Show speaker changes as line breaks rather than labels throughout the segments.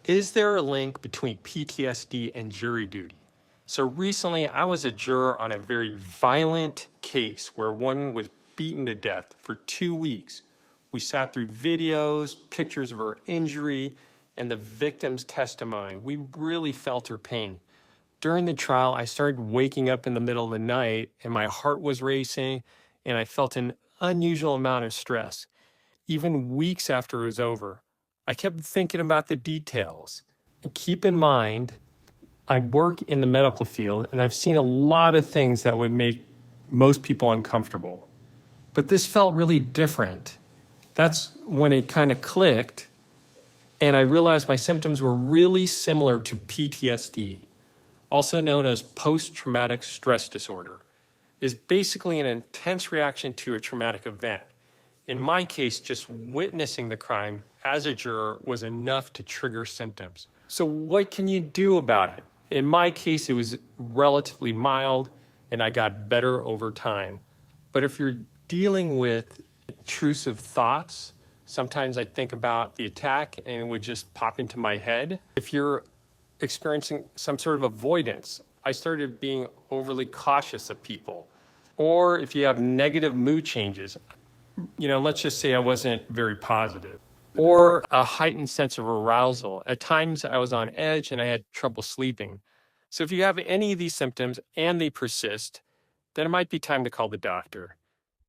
Is there a link between PTSD and jury duty? So recently, I was a juror on a very violent case where one was beaten to death for 2 weeks. We sat through videos, pictures of her injury, and the victim's testimony. We really felt her pain. During the trial, I started waking up in the middle of the night, and my heart was racing, and I felt an unusual amount of stress. Even weeks after it was over, I kept thinking about the details. And keep in mind, I work in the medical field and I've seen a lot of things that would make most people uncomfortable. But this felt really different. That's when it kind of clicked and I realized my symptoms were really similar to PTSD, also known as post-traumatic stress disorder. Is basically an intense reaction to a traumatic event. In my case, just witnessing the crime as a juror was enough to trigger symptoms. So what can you do about it? In my case, it was relatively mild and I got better over time. But if you're dealing with intrusive thoughts, sometimes I think about the attack and it would just pop into my head. If you're experiencing some sort of avoidance, I started being overly cautious of people. Or if you have negative mood changes, let's just say I wasn't very positive. Or a heightened sense of arousal. At times I was on edge and I had trouble sleeping. So if you have any of these symptoms and they persist, then it might be time to call the doctor.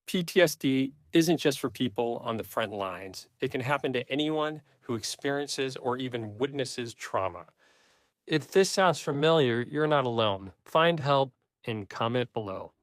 PTSD isn't just for people on the front lines. It can happen to anyone who experiences or even witnesses trauma. If this sounds familiar, you're not alone. Find help and comment below.